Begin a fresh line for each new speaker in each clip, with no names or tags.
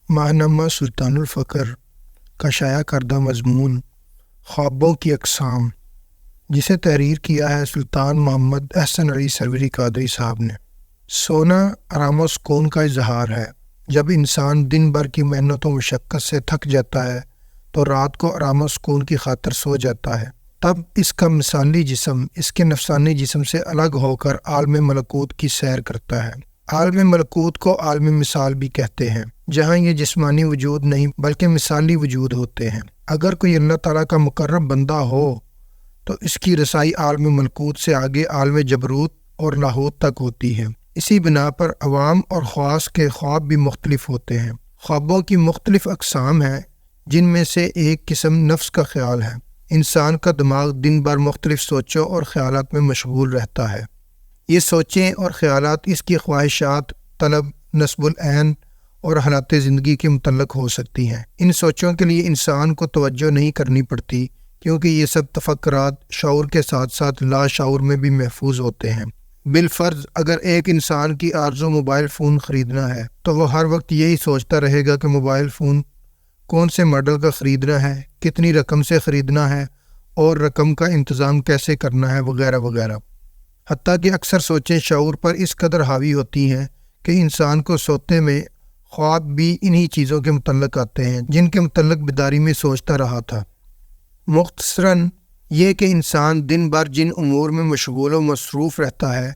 ماہنامہ سلطان الفقر کا شائع کردہ مضمون خوابوں کی اقسام، جسے تحریر کیا ہے سلطان محمد احسن علی سروری قادری صاحب نے۔ سونا آرام و سکون کا اظہار ہے۔ جب انسان دن بھر کی محنت و مشقت سے تھک جاتا ہے تو رات کو آرام و سکون کی خاطر سو جاتا ہے۔ تب اس کا مثالی جسم اس کے نفسانی جسم سے الگ ہو کر عالم ملکوت کی سیر کرتا ہے۔ عالم ملکوت کو عالم مثال بھی کہتے ہیں، جہاں یہ جسمانی وجود نہیں بلکہ مثالی وجود ہوتے ہیں۔ اگر کوئی اللہ تعالیٰ کا مقرب بندہ ہو تو اس کی رسائی عالم ملکوت سے آگے عالم جبروت اور لاہوت تک ہوتی ہے۔ اسی بنا پر عوام اور خواص کے خواب بھی مختلف ہوتے ہیں۔ خوابوں کی مختلف اقسام ہیں، جن میں سے ایک قسم نفس کا خیال ہے۔ انسان کا دماغ دن بھر مختلف سوچوں اور خیالات میں مشغول رہتا ہے۔ یہ سوچیں اور خیالات اس کی خواہشات، طلب، نصب العین اور حالات زندگی کے متعلق ہو سکتی ہیں۔ ان سوچوں کے لیے انسان کو توجہ نہیں کرنی پڑتی، کیونکہ یہ سب تفکرات شعور کے ساتھ ساتھ لا شعور میں بھی محفوظ ہوتے ہیں۔ بالفرض اگر ایک انسان کی آرزو موبائل فون خریدنا ہے تو وہ ہر وقت یہی سوچتا رہے گا کہ موبائل فون کون سے ماڈل کا خریدنا ہے، کتنی رقم سے خریدنا ہے اور رقم کا انتظام کیسے کرنا ہے، وغیرہ وغیرہ۔ حتیٰ کہ اکثر سوچیں شعور پر اس قدر حاوی ہوتی ہیں کہ انسان کو سوتے میں خواب بھی انہی چیزوں کے متعلق آتے ہیں جن کے متعلق بیداری میں سوچتا رہا تھا۔ مختصراً یہ کہ انسان دن بھر جن امور میں مشغول و مصروف رہتا ہے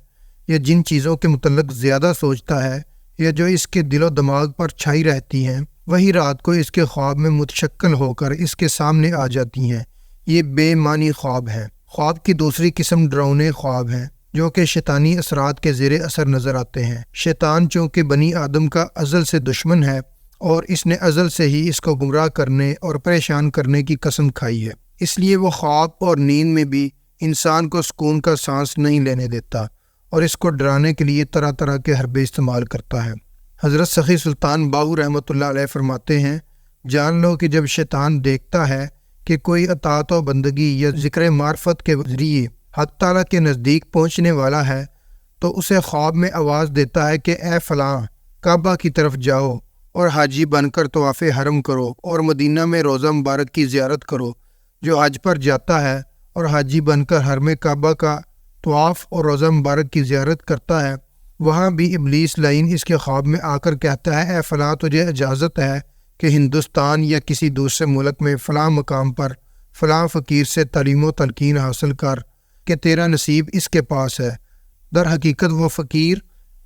یا جن چیزوں کے متعلق زیادہ سوچتا ہے یا جو اس کے دل و دماغ پر چھائی رہتی ہیں، وہی رات کو اس کے خواب میں متشکل ہو کر اس کے سامنے آ جاتی ہیں۔ یہ بے معنی خواب ہیں۔ خواب کی دوسری قسم ڈراؤنے خواب ہیں، جو کہ شیطانی اثرات کے زیر اثر نظر آتے ہیں۔ شیطان چونکہ بنی آدم کا ازل سے دشمن ہے اور اس نے ازل سے ہی اس کو گمراہ کرنے اور پریشان کرنے کی قسم کھائی ہے، اس لیے وہ خواب اور نیند میں بھی انسان کو سکون کا سانس نہیں لینے دیتا اور اس کو ڈرانے کے لیے طرح طرح کے حربے استعمال کرتا ہے۔ حضرت سخی سلطان باہو رحمۃ اللہ علیہ فرماتے ہیں، جان لو کہ جب شیطان دیکھتا ہے کہ کوئی اطاعت و بندگی یا ذکر معرفت کے ذریعے حق تعالیٰ کے نزدیک پہنچنے والا ہے تو اسے خواب میں آواز دیتا ہے کہ اے فلاں، کعبہ کی طرف جاؤ اور حاجی بن کر طواف حرم کرو اور مدینہ میں روضہ مبارک کی زیارت کرو۔ جو حج پر جاتا ہے اور حاجی بن کر حرم کعبہ کا طواف اور روضہ مبارک کی زیارت کرتا ہے، وہاں بھی ابلیس لعین اس کے خواب میں آ کر کہتا ہے، اے فلاں، تجھے اجازت ہے کہ ہندوستان یا کسی دوسرے ملک میں فلاں مقام پر فلاں فقیر سے تعلیم و تلقین حاصل کر کہ تیرا نصیب اس کے پاس ہے۔ در حقیقت وہ فقیر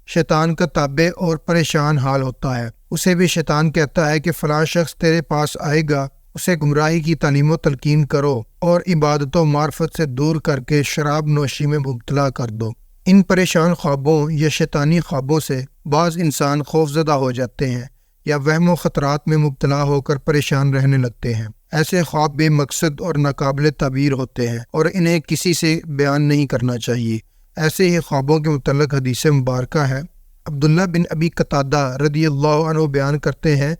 شیطان کا تابع اور پریشان حال ہوتا ہے۔ اسے بھی شیطان کہتا ہے کہ فلاں شخص تیرے پاس آئے گا، اسے گمراہی کی تعلیم و تلقین کرو اور عبادت و معرفت سے دور کر کے شراب نوشی میں مبتلا کر دو۔ ان پریشان خوابوں یا شیطانی خوابوں سے بعض انسان خوفزدہ ہو جاتے ہیں یا وہم و خطرات میں مبتلا ہو کر پریشان رہنے لگتے ہیں۔ ایسے خواب بے مقصد اور ناقابل تعبیر ہوتے ہیں اور انہیں کسی سے بیان نہیں کرنا چاہیے۔ ایسے ہی خوابوں کے متعلق حدیث مبارکہ ہے۔ عبداللہ بن ابی قتادہ رضی اللہ عنہ بیان کرتے ہیں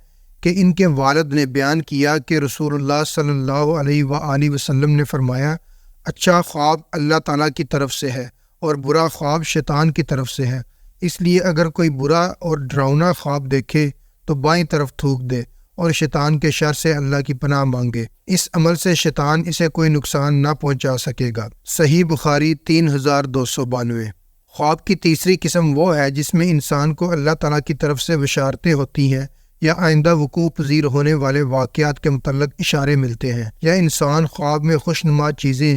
کہ ان کے والد نے بیان کیا کہ رسول اللہ صلی اللہ علیہ وآلہ وسلم نے فرمایا، اچھا خواب اللہ تعالیٰ کی طرف سے ہے اور برا خواب شیطان کی طرف سے ہے، اس لیے اگر کوئی برا اور ڈراؤنا خواب دیکھے تو بائیں طرف تھوک دے اور شیطان کے شر سے اللہ کی پناہ مانگے۔ اس عمل سے شیطان اسے کوئی نقصان نہ پہنچا سکے گا۔ صحیح بخاری 3292۔ خواب کی تیسری قسم وہ ہے جس میں انسان کو اللہ تعالیٰ کی طرف سے بشارتیں ہوتی ہیں یا آئندہ وقوع پذیر ہونے والے واقعات کے متعلق اشارے ملتے ہیں، یا انسان خواب میں خوشنما چیزیں،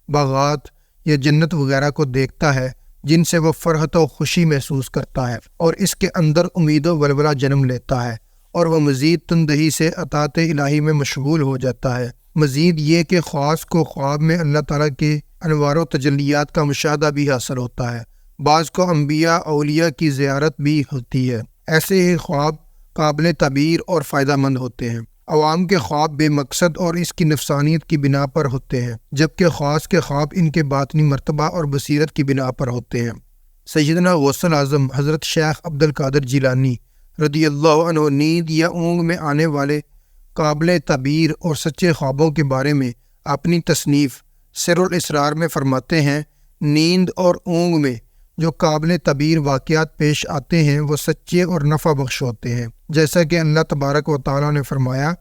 باغات یا جنت وغیرہ کو دیکھتا ہے جن سے وہ فرحت و خوشی محسوس کرتا ہے اور اس کے اندر امید و ولولہ جنم لیتا ہے اور وہ مزید تندہی سے اطاعت الہی میں مشغول ہو جاتا ہے۔ مزید یہ کہ خواص کو خواب میں اللہ تعالیٰ کے انوار و تجلیات کا مشاہدہ بھی حاصل ہوتا ہے۔ بعض کو انبیاء اولیاء کی زیارت بھی ہوتی ہے۔ ایسے ہی خواب قابل تعبیر اور فائدہ مند ہوتے ہیں۔ عوام کے خواب بے مقصد اور اس کی نفسانیت کی بنا پر ہوتے ہیں، جبکہ خاص کے خواب ان کے باطنی مرتبہ اور بصیرت کی بنا پر ہوتے ہیں۔ سیدنا غوث اعظم حضرت شیخ عبد القادر جیلانی رضی اللہ عنہ نیند یا اونگ میں آنے والے قابل تعبیر اور سچے خوابوں کے بارے میں اپنی تصنیف سر الاسرار میں فرماتے ہیں، نیند اور اونگ میں جو قابل تعبیر واقعات پیش آتے ہیں وہ سچے اور نفع بخش ہوتے ہیں۔ جیسا کہ اللہ تبارک و تعالیٰ نے فرمایا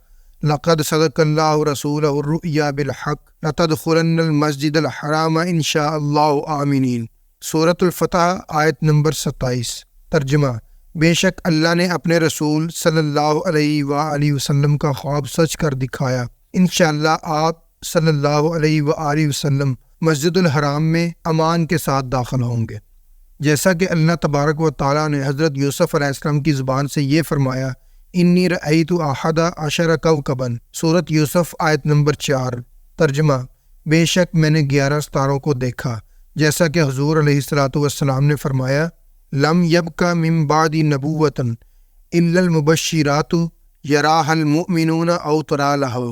لقد صدق اللہ رسولہ الرؤیا بالحق لتدخلن المسجد الحرام انشاء اللہ آمنین۔ سورۃ الفتح آیت نمبر 27۔ ترجمہ: بے شک اللہ نے اپنے رسول صلی اللہ علیہ وآلہ وسلم کا خواب سچ کر دکھایا، انشاءاللہ آپ صلی اللہ علیہ وآلہ وسلم مسجد الحرام میں امان کے ساتھ داخل ہوں گے۔ جیسا کہ اللہ تبارک و تعالیٰ نے حضرت یوسف علیہ السلام کی زبان سے یہ فرمایا انی رأیت احد عشر کوکبا، سورۃ یوسف آیت نمبر 4۔ ترجمہ: بے شک میں نے 11 ستاروں کو دیکھا، جیسا کہ حضور علیہ الصلوۃ والسلام نے فرمایا لم یبق من بعد نبوۃ الا المبشرات یراها المؤمنون او تری لہ۔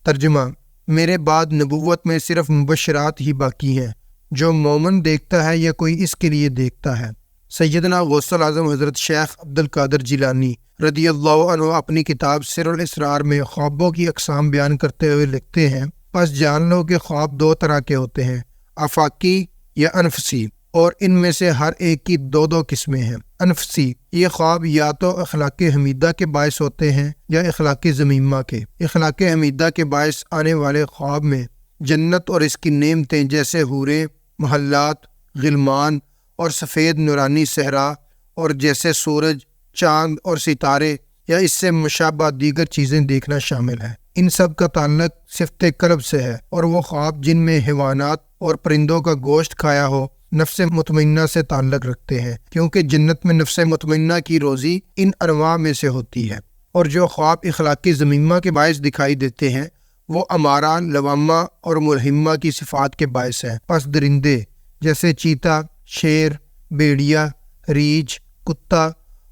ترجمہ: میرے بعد نبوت میں صرف مبشرات ہی باقی ہیں، جو مومن دیکھتا ہے یا کوئی اس کے لیے دیکھتا ہے۔ سیدنا غوث اعظم حضرت شیخ عبد القادر جیلانی رضی اللہ عنہ اپنی کتاب سر الاسرار میں خوابوں کی اقسام بیان کرتے ہوئے لکھتے ہیں پس جان لو کہ خواب 2 طرح کے ہوتے ہیں، آفاقی یا انفسی، اور ان میں سے ہر ایک کی 2 قسمیں ہیں۔ انفسی، یہ خواب یا تو اخلاق حمیدہ کے باعث ہوتے ہیں یا اخلاق ذمیمہ کے۔ اخلاق حمیدہ کے باعث آنے والے خواب میں جنت اور اس کی نعمتیں جیسے حوریں، محلات، غلمان اور سفید نورانی صحرا، اور جیسے سورج، چاند اور ستارے یا اس سے مشابہ دیگر چیزیں دیکھنا شامل ہے۔ ان سب کا تعلق صفت قلب سے ہے، اور وہ خواب جن میں حیوانات اور پرندوں کا گوشت کھایا ہو نفس مطمئنہ سے تعلق رکھتے ہیں، کیونکہ جنت میں نفس مطمئنہ کی روزی ان انواع میں سے ہوتی ہے۔ اور جو خواب اخلاق ذمیمہ کے باعث دکھائی دیتے ہیں وہ امارہ، لوامہ اور ملہمہ کی صفات کے باعث ہیں۔ پس درندے جیسے چیتا، شیر، بھیڑیا، ریچھ، کتا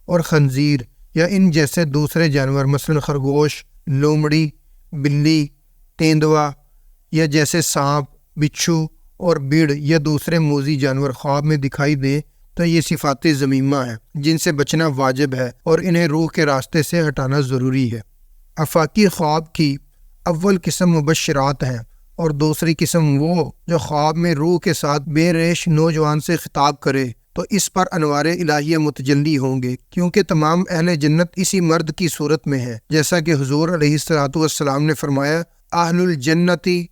اور خنزیر یا ان جیسے دوسرے جانور مثلا خرگوش، لومڑی، بلی، تیندوا یا جیسے سانپ، بچھو اور بھیڑ یا دوسرے موذی جانور خواب میں دکھائی دیں تو یہ صفات ذمیمہ ہیں جن سے بچنا واجب ہے اور انہیں روح کے راستے سے ہٹانا ضروری ہے۔ آفاقی خواب کی اول قسم مبشرات ہیں، اور دوسری قسم وہ جو خواب میں روح کے ساتھ بے ریش نوجوان سے خطاب کرے تو اس پر انوار الہیہ متجلی ہوں گے، کیونکہ تمام اہل جنت اسی مرد کی صورت میں ہیں، جیسا کہ حضور علیہ الصلوۃ والسلام نے فرمایا اہل الجنتی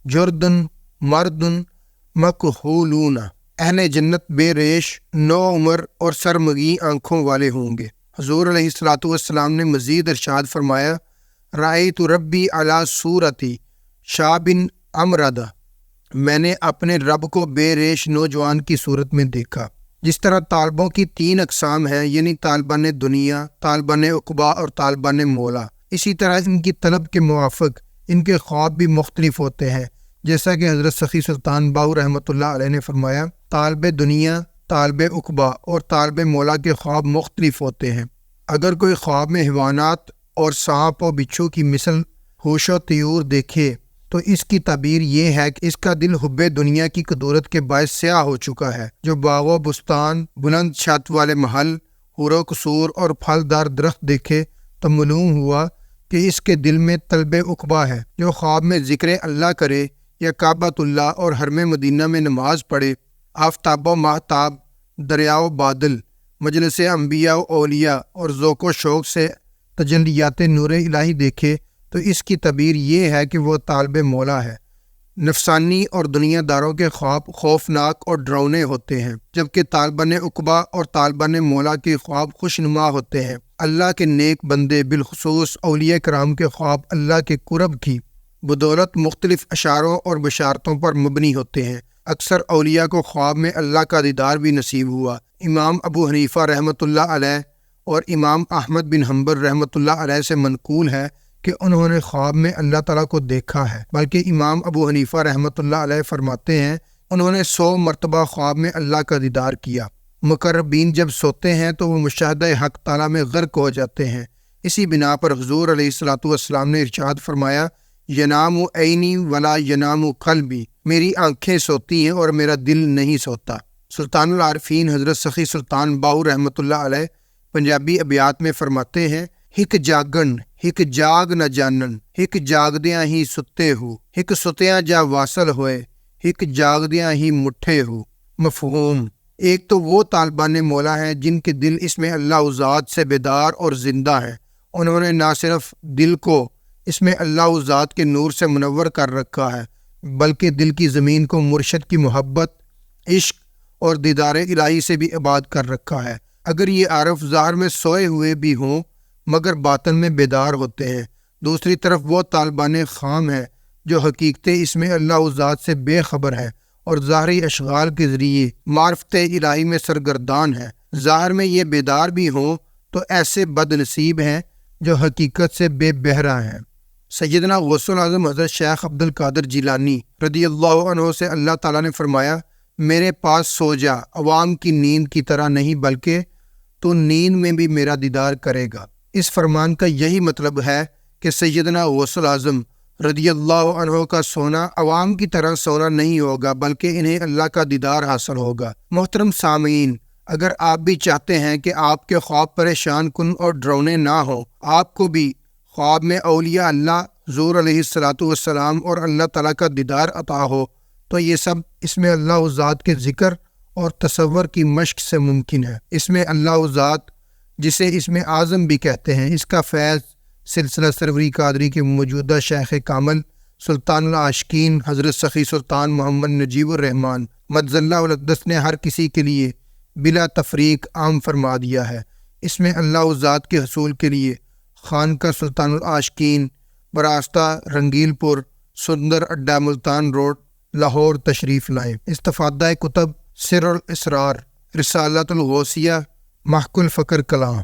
جردن مردن مکحولون، اہل جنت بے ریش، نو عمر اور سرمگی آنکھوں والے ہوں گے۔ حضور علیہ الصلوۃ والسلام نے مزید ارشاد فرمایا رأیت ربی علی صورتی شاب امرد، میں نے اپنے رب کو بے ریش نوجوان کی صورت میں دیکھا۔ جس طرح طالبوں کی 3 اقسام ہیں، یعنی طالبان دنیا، طالبان عقبہ اور طالبان مولا، اسی طرح ان کی طلب کے موافق ان کے خواب بھی مختلف ہوتے ہیں، جیسا کہ حضرت سخی سلطان باہو رحمۃ اللہ علیہ نے فرمایا طالب دنیا، طالب عقبہ اور طالب مولا کے خواب مختلف ہوتے ہیں۔ اگر کوئی خواب میں حیوانات اور سانپ و بچھو کی مثل ہوش و طیور دیکھے تو اس کی تعبیر یہ ہے کہ اس کا دل حب دنیا کی قدورت کے باعث سیاہ ہو چکا ہے۔ جو باغ و بستان، بلند چھت والے محل، حور و قصور اور پھلدار درخت دیکھے تو معلوم ہوا کہ اس کے دل میں طلب عقبہ ہے۔ جو خواب میں ذکر اللہ کرے یا کعبۃ اللہ اور حرم مدینہ میں نماز پڑھے، آفتاب و ماہتاب، دریا و بادل، مجلس انبیاء و اولیاء اور ذوق و شوق سے تجلیات نور الہی دیکھے تو اس کی تعبیر یہ ہے کہ وہ طالب مولا ہے۔ نفسانی اور دنیا داروں کے خواب خوفناک اور ڈراؤنے ہوتے ہیں، جبکہ طالبان عقبہ اور طالبان مولا کے خواب خوشنما ہوتے ہیں۔ اللہ کے نیک بندے بالخصوص اولیاء کرام کے خواب اللہ کے قرب کی بدولت مختلف اشاروں اور بشارتوں پر مبنی ہوتے ہیں۔ اکثر اولیاء کو خواب میں اللہ کا دیدار بھی نصیب ہوا۔ امام ابو حنیفہ رحمۃ اللہ علیہ اور امام احمد بن حنبل رحمۃ اللہ علیہ سے منقول ہے کہ انہوں نے خواب میں اللہ تعالیٰ کو دیکھا ہے، بلکہ امام ابو حنیفہ رحمۃ اللہ علیہ فرماتے ہیں انہوں نے 100 مرتبہ خواب میں اللہ کا دیدار کیا۔ مقربین جب سوتے ہیں تو وہ مشاہدہ حق تعالیٰ میں غرق ہو جاتے ہیں۔ اسی بنا پر حضور علیہ الصلوۃ والسلام نے ارشاد فرمایا ینام عینی ولا ینام قلبی، میری آنکھیں سوتی ہیں اور میرا دل نہیں سوتا۔ سلطان العارفین حضرت سخی سلطان باہو رحمۃ اللہ علیہ پنجابی ابیات میں فرماتے ہیں ہک جاگن ہک جاگ نہ جانن، ہک جاگدیاں ہی ستے ہو، ہک ستیاں جا واصل ہوئے، ہک جاگدیاں ہی مٹھے ہو۔ مفہوم: ایک تو وہ طالبان مولا ہیں جن کے دل اس میں اللہ ذات سے بیدار اور زندہ ہیں۔ انہوں نے نہ صرف دل کو اس میں اللہ ذات کے نور سے منور کر رکھا ہے، بلکہ دل کی زمین کو مرشد کی محبت، عشق اور دیدار الہی سے بھی آباد کر رکھا ہے۔ اگر یہ عارف ظاہر میں سوئے ہوئے بھی ہوں مگر باطن میں بیدار ہوتے ہیں۔ دوسری طرف وہ طالبان خام ہیں جو حقیقت اس میں اللہ ذات سے بے خبر ہیں اور ظاہری اشغال کے ذریعے معرفت الہی میں سرگردان ہیں۔ ظاہر میں یہ بیدار بھی ہوں تو ایسے بد نصیب ہیں جو حقیقت سے بے بہرہ ہیں۔ سیدنا غوث الاعظم حضرت شیخ عبد القادر جیلانی رضی اللہ عنہ سے اللہ تعالیٰ نے فرمایا، میرے پاس سو جا، عوام کی نیند کی طرح نہیں بلکہ تو نیند میں بھی میرا دیدار کرے گا۔ اس فرمان کا یہی مطلب ہے کہ سیدنا غوث الاعظم رضی اللہ عنہ کا سونا عوام کی طرح سونا نہیں ہوگا بلکہ انہیں اللہ کا دیدار حاصل ہوگا۔ محترم سامعین، اگر آپ بھی چاہتے ہیں کہ آپ کے خواب پریشان کن اور ڈرونے نہ ہوں، آپ کو بھی خواب میں اولیاء اللہ، حضور علیہ السلام اور اللہ تعالیٰ کا دیدار عطا ہو، تو یہ سب اس میں اللہ ذات کے ذکر اور تصور کی مشق سے ممکن ہے۔ اس میں اللہ ذات، جسے اس میں اعظم بھی کہتے ہیں، اس کا فیض سلسلہ سروری قادری کے موجودہ شیخ کامل سلطان العاشقین حضرت سخی سلطان محمد نجیب الرحمن مدظ اللہ الاقدس نے ہر کسی کے لیے بلا تفریق عام فرما دیا ہے۔ اس میں اللہ ذات کے حصول کے لیے خانقاہ سلطان العاشقین، براستہ رنگیل پور، سندر اڈا، ملتان روڈ، لاہور تشریف لائیں۔ استفادہ کتب سر الاسرار، رسالۃ الغوثیہ، محق الفقر کلام۔